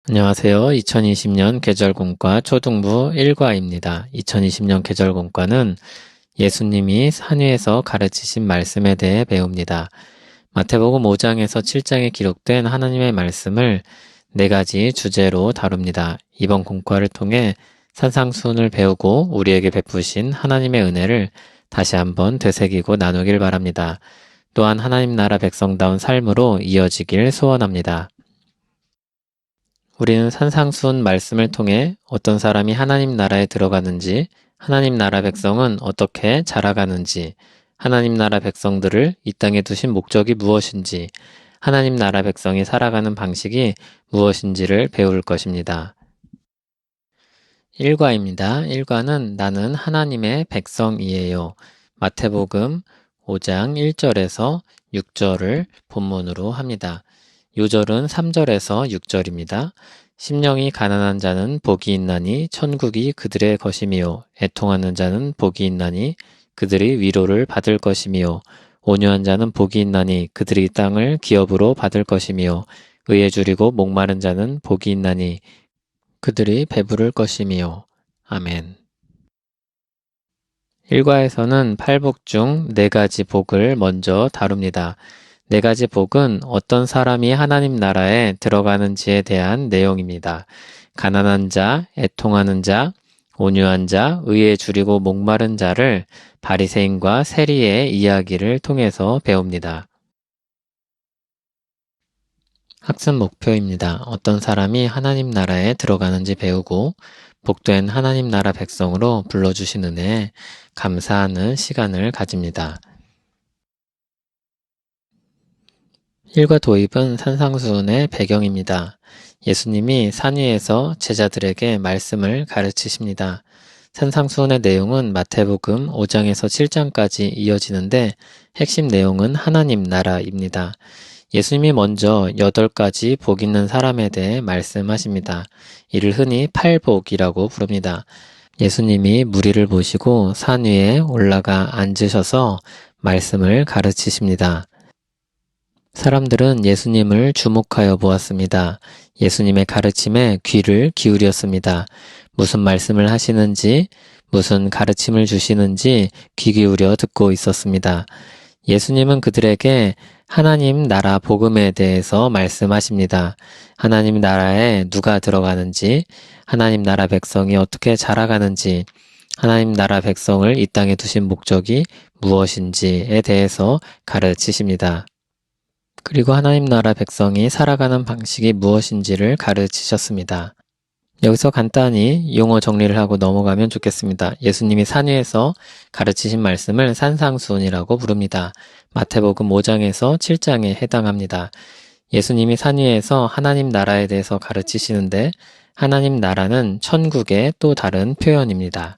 안녕하세요. 2020년 계절공과 초등부 1과입니다. 2020년 계절공과는 예수님이 산 위에서 가르치신 말씀에 대해 배웁니다. 마태복음 5장에서 7장에 기록된 하나님의 말씀을 4가지 주제로 다룹니다. 이번 공과를 통해 산상수훈을 배우고 우리에게 베푸신 하나님의 은혜를 다시 한번 되새기고 나누길 바랍니다. 또한 하나님 나라 백성다운 삶으로 이어지길 소원합니다. 우리는 산상수훈 말씀을 통해 어떤 사람이 하나님 나라에 들어가는지, 하나님 나라 백성은 어떻게 자라가는지, 하나님 나라 백성들을 이 땅에 두신 목적이 무엇인지, 하나님 나라 백성이 살아가는 방식이 무엇인지를 배울 것입니다. 1과입니다. 1과는 나는 하나님의 백성이에요. 마태복음 5장 1절에서 6절을 본문으로 합니다. 요절은 3절에서 6절입니다. 심령이 가난한 자는 복이 있나니 천국이 그들의 것이미요. 애통하는 자는 복이 있나니 그들이 위로를 받을 것이미요. 온유한 자는 복이 있나니 그들이 땅을 기업으로 받을 것이미요. 의에 줄이고 목마른 자는 복이 있나니 그들이 배부를 것이미요. 아멘. 1과에서는 8복 중 4가지 복을 먼저 다룹니다. 4가지 복은 어떤 사람이 하나님 나라에 들어가는지에 대한 내용입니다. 가난한 자, 애통하는 자, 온유한 자, 의에 줄이고 목마른 자를 바리새인과 세리의 이야기를 통해서 배웁니다. 학습 목표입니다. 어떤 사람이 하나님 나라에 들어가는지 배우고 복된 하나님 나라 백성으로 불러주신 은혜에 감사하는 시간을 가집니다. 1과 도입은 산상수훈의 배경입니다. 예수님이 산 위에서 제자들에게 말씀을 가르치십니다. 산상수훈의 내용은 마태복음 5장에서 7장까지 이어지는데 핵심 내용은 하나님 나라입니다. 예수님이 먼저 8가지 복 있는 사람에 대해 말씀하십니다. 이를 흔히 팔복이라고 부릅니다. 예수님이 무리를 보시고 산 위에 올라가 앉으셔서 말씀을 가르치십니다. 사람들은 예수님을 주목하여 보았습니다. 예수님의 가르침에 귀를 기울였습니다. 무슨 말씀을 하시는지, 무슨 가르침을 주시는지 귀 기울여 듣고 있었습니다. 예수님은 그들에게 하나님 나라 복음에 대해서 말씀하십니다. 하나님 나라에 누가 들어가는지, 하나님 나라 백성이 어떻게 자라가는지, 하나님 나라 백성을 이 땅에 두신 목적이 무엇인지에 대해서 가르치십니다. 그리고 하나님 나라 백성이 살아가는 방식이 무엇인지를 가르치셨습니다. 여기서 간단히 용어 정리를 하고 넘어가면 좋겠습니다. 예수님이 산 위에서 가르치신 말씀을 산상수훈이라고 부릅니다. 마태복음 5장에서 7장에 해당합니다. 예수님이 산 위에서 하나님 나라에 대해서 가르치시는데 하나님 나라는 천국의 또 다른 표현입니다.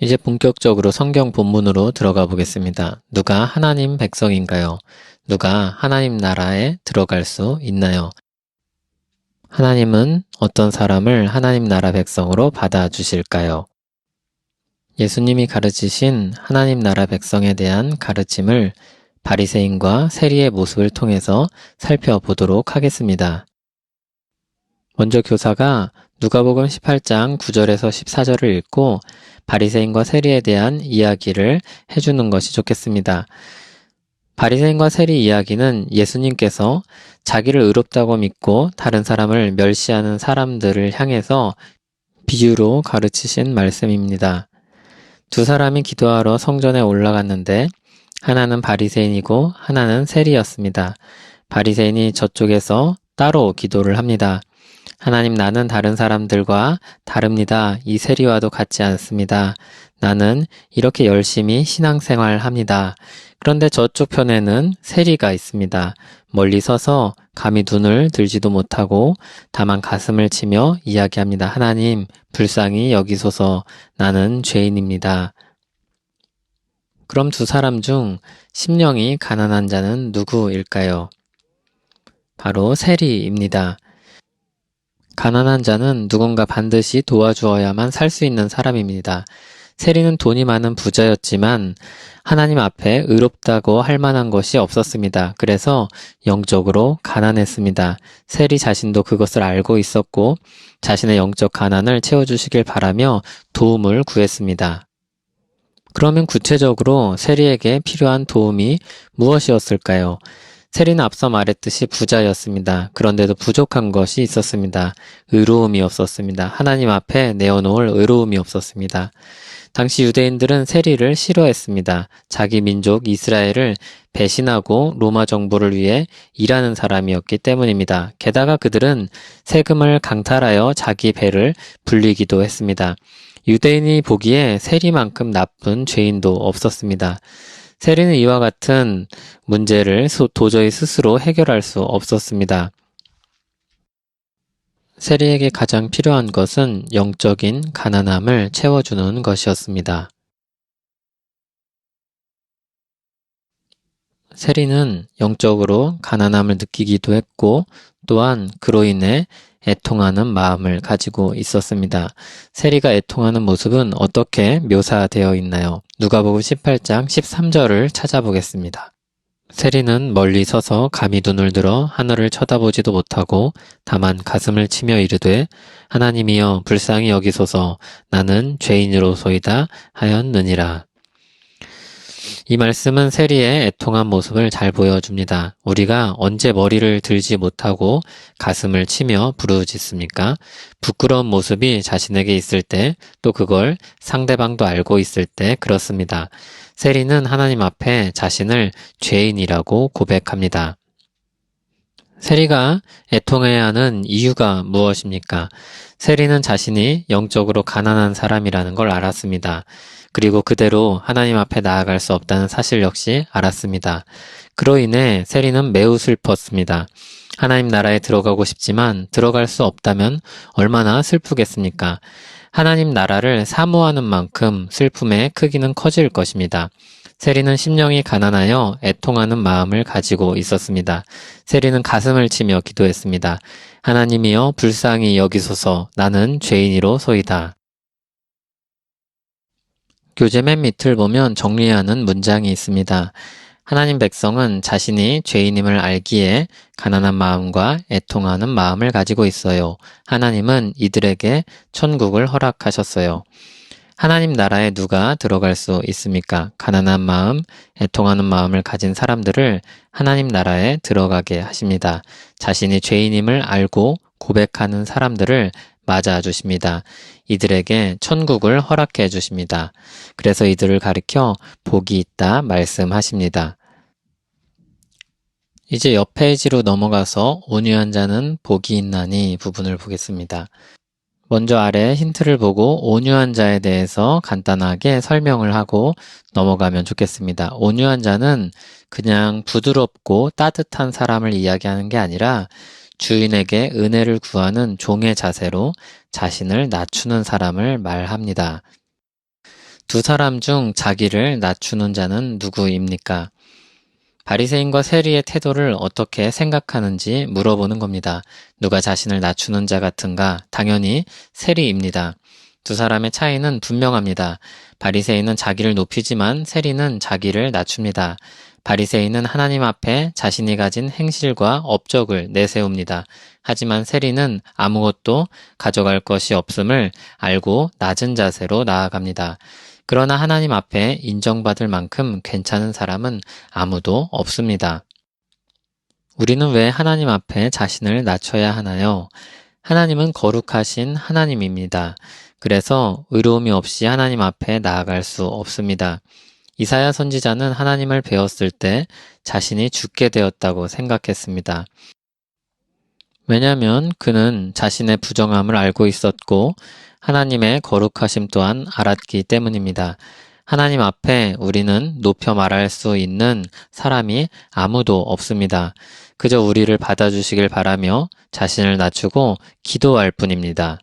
이제 본격적으로 성경 본문으로 들어가 보겠습니다. 누가 하나님 백성인가요? 누가 하나님 나라에 들어갈 수 있나요? 하나님은 어떤 사람을 하나님 나라 백성으로 받아주실까요? 예수님이 가르치신 하나님 나라 백성에 대한 가르침을 바리새인과 세리의 모습을 통해서 살펴보도록 하겠습니다. 먼저 교사가 누가복음 18장 9절에서 14절을 읽고 바리새인과 세리에 대한 이야기를 해주는 것이 좋겠습니다. 바리새인과 세리 이야기는 예수님께서 자기를 의롭다고 믿고 다른 사람을 멸시하는 사람들을 향해서 비유로 가르치신 말씀입니다. 두 사람이 기도하러 성전에 올라갔는데 하나는 바리새인이고 하나는 세리였습니다. 바리새인이 저쪽에서 따로 기도를 합니다. 하나님, 나는 다른 사람들과 다릅니다. 이 세리와도 같지 않습니다. 나는 이렇게 열심히 신앙생활 합니다. 그런데 저쪽 편에는 세리가 있습니다. 멀리 서서 감히 눈을 들지도 못하고 다만 가슴을 치며 이야기합니다. 하나님, 불쌍히 여기소서. 나는 죄인입니다. 그럼 두 사람 중 심령이 가난한 자는 누구일까요? 바로 세리입니다. 가난한 자는 누군가 반드시 도와주어야만 살 수 있는 사람입니다. 세리는 돈이 많은 부자였지만 하나님 앞에 의롭다고 할 만한 것이 없었습니다. 그래서 영적으로 가난했습니다. 세리 자신도 그것을 알고 있었고 자신의 영적 가난을 채워주시길 바라며 도움을 구했습니다. 그러면 구체적으로 세리에게 필요한 도움이 무엇이었을까요? 세리는 앞서 말했듯이 부자였습니다. 그런데도 부족한 것이 있었습니다. 의로움이 없었습니다. 하나님 앞에 내어놓을 의로움이 없었습니다. 당시 유대인들은 세리를 싫어했습니다. 자기 민족 이스라엘을 배신하고 로마 정부를 위해 일하는 사람이었기 때문입니다. 게다가 그들은 세금을 강탈하여 자기 배를 불리기도 했습니다. 유대인이 보기에 세리만큼 나쁜 죄인도 없었습니다. 세리는 이와 같은 문제를 도저히 스스로 해결할 수 없었습니다. 세리에게 가장 필요한 것은 영적인 가난함을 채워주는 것이었습니다. 세리는 영적으로 가난함을 느끼기도 했고 또한 그로 인해 애통하는 마음을 가지고 있었습니다. 세리가 애통하는 모습은 어떻게 묘사되어 있나요? 누가복음 18장 13절을 찾아보겠습니다. 세리는 멀리 서서 감히 눈을 들어 하늘을 쳐다보지도 못하고 다만 가슴을 치며 이르되 하나님이여 불쌍히 여기소서 나는 죄인으로소이다 하였느니라. 이 말씀은 세리의 애통한 모습을 잘 보여줍니다. 우리가 언제 머리를 들지 못하고 가슴을 치며 부르짖습니까? 부끄러운 모습이 자신에게 있을 때, 또 그걸 상대방도 알고 있을 때 그렇습니다. 세리는 하나님 앞에 자신을 죄인이라고 고백합니다. 세리가 애통해야 하는 이유가 무엇입니까? 세리는 자신이 영적으로 가난한 사람이라는 걸 알았습니다. 그리고 그대로 하나님 앞에 나아갈 수 없다는 사실 역시 알았습니다. 그로 인해 세리는 매우 슬펐습니다. 하나님 나라에 들어가고 싶지만 들어갈 수 없다면 얼마나 슬프겠습니까? 하나님 나라를 사모하는 만큼 슬픔의 크기는 커질 것입니다. 세리는 심령이 가난하여 애통하는 마음을 가지고 있었습니다. 세리는 가슴을 치며 기도했습니다. 하나님이여 불쌍히 여기소서 나는 죄인이로소이다. 교재 맨 밑을 보면 정리하는 문장이 있습니다. 하나님 백성은 자신이 죄인임을 알기에 가난한 마음과 애통하는 마음을 가지고 있어요. 하나님은 이들에게 천국을 허락하셨어요. 하나님 나라에 누가 들어갈 수 있습니까? 가난한 마음, 애통하는 마음을 가진 사람들을 하나님 나라에 들어가게 하십니다. 자신이 죄인임을 알고 고백하는 사람들을 맞아주십니다. 이들에게 천국을 허락해 주십니다. 그래서 이들을 가리켜 복이 있다 말씀하십니다. 이제 옆 페이지로 넘어가서 온유한 자는 복이 있나니 부분을 보겠습니다. 먼저 아래 힌트를 보고 온유한 자에 대해서 간단하게 설명을 하고 넘어가면 좋겠습니다. 온유한 자는 그냥 부드럽고 따뜻한 사람을 이야기하는 게 아니라 주인에게 은혜를 구하는 종의 자세로 자신을 낮추는 사람을 말합니다. 두 사람 중 자기를 낮추는 자는 누구입니까? 바리새인과 세리의 태도를 어떻게 생각하는지 물어보는 겁니다. 누가 자신을 낮추는 자 같은가? 당연히 세리입니다. 두 사람의 차이는 분명합니다. 바리새인은 자기를 높이지만 세리는 자기를 낮춥니다. 바리새인은 하나님 앞에 자신이 가진 행실과 업적을 내세웁니다. 하지만 세리는 아무것도 가져갈 것이 없음을 알고 낮은 자세로 나아갑니다. 그러나 하나님 앞에 인정받을 만큼 괜찮은 사람은 아무도 없습니다. 우리는 왜 하나님 앞에 자신을 낮춰야 하나요? 하나님은 거룩하신 하나님입니다. 그래서 의로움이 없이 하나님 앞에 나아갈 수 없습니다. 이사야 선지자는 하나님을 배웠을 때 자신이 죽게 되었다고 생각했습니다. 왜냐하면 그는 자신의 부정함을 알고 있었고 하나님의 거룩하심 또한 알았기 때문입니다. 하나님 앞에 우리는 높여 말할 수 있는 사람이 아무도 없습니다. 그저 우리를 받아주시길 바라며 자신을 낮추고 기도할 뿐입니다.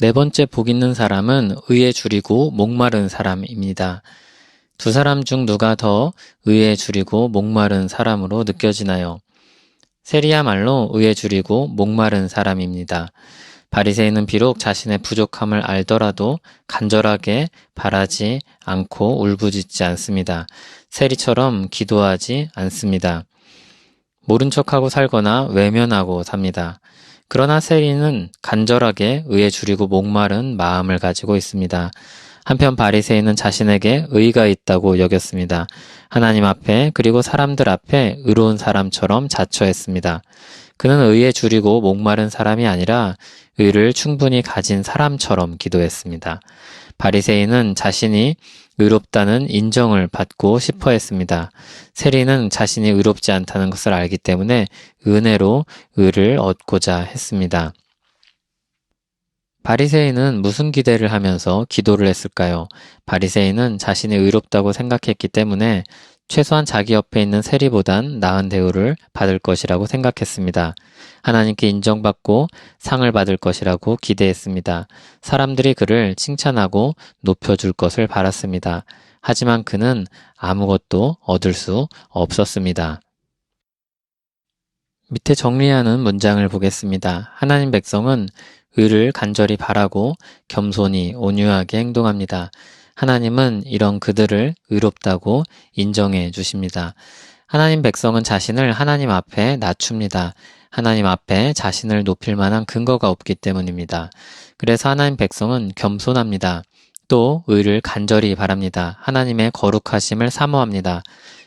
네 번째 복 있는 사람은 의에 줄이고 목마른 사람입니다. 두 사람 중 누가 더 의에 줄이고 목마른 사람으로 느껴지나요? 세리야말로 의에 줄이고 목마른 사람입니다. 바리새인은 비록 자신의 부족함을 알더라도 간절하게 바라지 않고 울부짖지 않습니다. 세리처럼 기도하지 않습니다. 모른 척하고 살거나 외면하고 삽니다. 그러나 세리는 간절하게 의에 줄이고 목마른 마음을 가지고 있습니다. 한편 바리새인은 자신에게 의가 있다고 여겼습니다. 하나님 앞에 그리고 사람들 앞에 의로운 사람처럼 자처했습니다. 그는 의에 줄이고 목마른 사람이 아니라 의를 충분히 가진 사람처럼 기도했습니다. 바리새인은 자신이 의롭다는 인정을 받고 싶어 했습니다. 세리는 자신이 의롭지 않다는 것을 알기 때문에 은혜로 의를 얻고자 했습니다. 바리새인은 무슨 기대를 하면서 기도를 했을까요? 바리새인은 자신이 의롭다고 생각했기 때문에 최소한 자기 옆에 있는 세리보단 나은 대우를 받을 것이라고 생각했습니다. 하나님께 인정받고 상을 받을 것이라고 기대했습니다. 사람들이 그를 칭찬하고 높여줄 것을 바랐습니다. 하지만 그는 아무것도 얻을 수 없었습니다. 밑에 정리하는 문장을 보겠습니다. 하나님 백성은 의를 간절히 바라고 겸손히 온유하게 행동합니다. 하나님은 이런 그들을 의롭다고 인정해 주십니다. 하나님 백성은 자신을 하나님 앞에 낮춥니다. 하나님 앞에 자신을 높일 만한 근거가 없기 때문입니다. 그래서 하나님 백성은 겸손합니다. 또 의를 간절히 바랍니다. 하나님의 거룩하심을 사모합니다.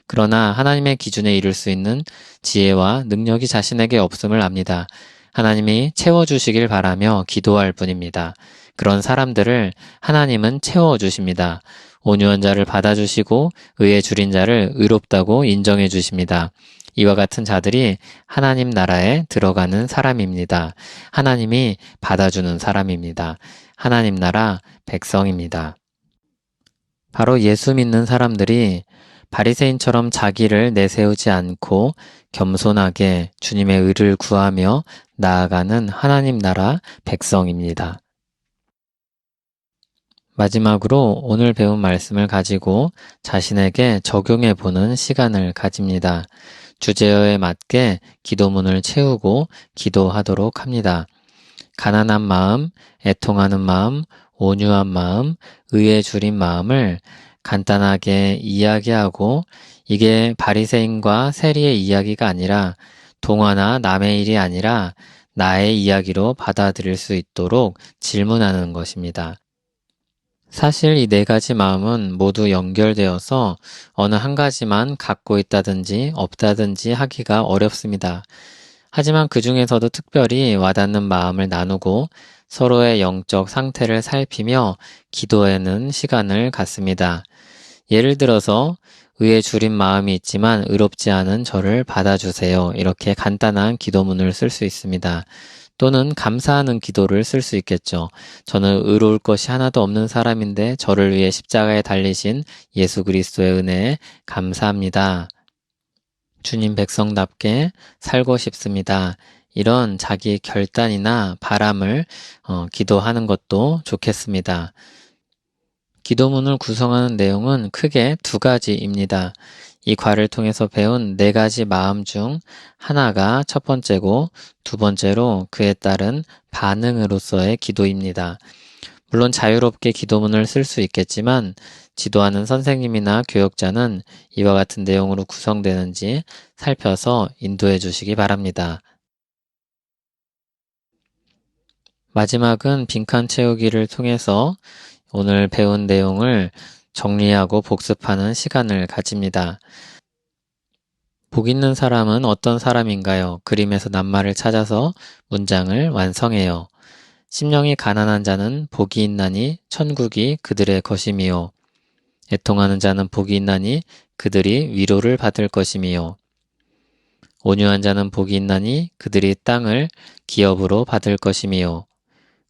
그러나 하나님의 기준에 이를 수 있는 지혜와 능력이 자신에게 없음을 압니다. 하나님이 채워주시길 바라며 기도할 뿐입니다. 그런 사람들을 하나님은 채워주십니다. 온유한 자를 받아주시고 의에 줄인 자를 의롭다고 인정해 주십니다. 이와 같은 자들이 하나님 나라에 들어가는 사람입니다. 하나님이 받아주는 사람입니다. 하나님 나라 백성입니다. 바로 예수 믿는 사람들이 바리새인처럼 자기를 내세우지 않고 겸손하게 주님의 의를 구하며 나아가는 하나님 나라 백성입니다. 마지막으로 오늘 배운 말씀을 가지고 자신에게 적용해 보는 시간을 가집니다. 주제어에 맞게 기도문을 채우고 기도하도록 합니다. 가난한 마음, 애통하는 마음, 온유한 마음, 의에 줄인 마음을 간단하게 이야기하고 이게 바리새인과 세리의 이야기가 아니라 동화나 남의 일이 아니라 나의 이야기로 받아들일 수 있도록 질문하는 것입니다. 사실 이 네 가지 마음은 모두 연결되어서 어느 한 가지만 갖고 있다든지 없다든지 하기가 어렵습니다. 하지만 그 중에서도 특별히 와닿는 마음을 나누고 서로의 영적 상태를 살피며 기도하는 시간을 갖습니다. 예를 들어서 의에 줄인 마음이 있지만 의롭지 않은 저를 받아주세요. 이렇게 간단한 기도문을 쓸 수 있습니다. 또는 감사하는 기도를 쓸 수 있겠죠. 저는 의로울 것이 하나도 없는 사람인데 저를 위해 십자가에 달리신 예수 그리스도의 은혜에 감사합니다. 주님 백성답게 살고 싶습니다. 이런 자기 결단이나 바람을 기도하는 것도 좋겠습니다. 기도문을 구성하는 내용은 크게 두 가지입니다. 이 과를 통해서 배운 네 가지 마음 중 하나가 첫 번째고 두 번째로 그에 따른 반응으로서의 기도입니다. 물론 자유롭게 기도문을 쓸 수 있겠지만 지도하는 선생님이나 교역자는 이와 같은 내용으로 구성되는지 살펴서 인도해 주시기 바랍니다. 마지막은 빈칸 채우기를 통해서 오늘 배운 내용을 정리하고 복습하는 시간을 가집니다. 복 있는 사람은 어떤 사람인가요? 그림에서 낱말을 찾아서 문장을 완성해요. 심령이 가난한 자는 복이 있나니 천국이 그들의 것이미요. 애통하는 자는 복이 있나니 그들이 위로를 받을 것이미요. 온유한 자는 복이 있나니 그들이 땅을 기업으로 받을 것이미요.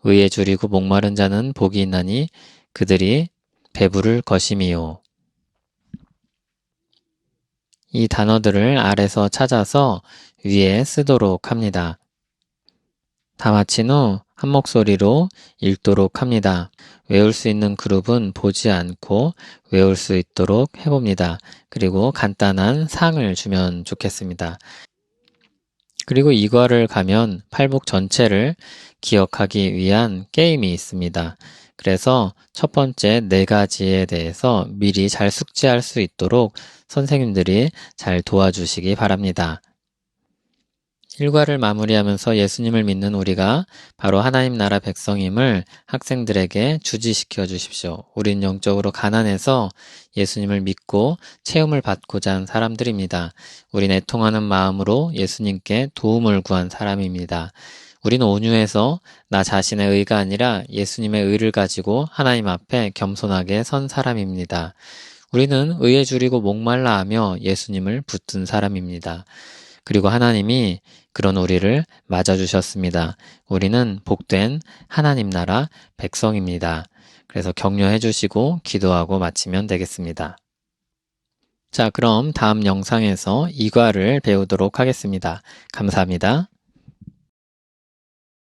의에 줄이고 목마른 자는 복이 있나니 그들이 배부를 것이미요. 이 단어들을 아래서 찾아서 위에 쓰도록 합니다. 다 마친 후 한 목소리로 읽도록 합니다. 외울 수 있는 그룹은 보지 않고 외울 수 있도록 해봅니다. 그리고 간단한 상을 주면 좋겠습니다. 그리고 이과를 가면 팔복 전체를 기억하기 위한 게임이 있습니다. 그래서 첫 번째 4가지에 대해서 미리 잘 숙지할 수 있도록 선생님들이 잘 도와주시기 바랍니다. 일과를 마무리하면서 예수님을 믿는 우리가 바로 하나님 나라 백성임을 학생들에게 주지시켜 주십시오. 우린 영적으로 가난해서 예수님을 믿고 체험을 받고자 한 사람들입니다. 우린 애통하는 마음으로 예수님께 도움을 구한 사람입니다. 우리는 온유해서 나 자신의 의가 아니라 예수님의 의를 가지고 하나님 앞에 겸손하게 선 사람입니다. 우리는 의에 줄이고 목말라 하며 예수님을 붙든 사람입니다. 그리고 하나님이 그런 우리를 맞아주셨습니다. 우리는 복된 하나님 나라 백성입니다. 그래서 격려해 주시고 기도하고 마치면 되겠습니다. 자, 그럼 다음 영상에서 이과를 배우도록 하겠습니다. 감사합니다.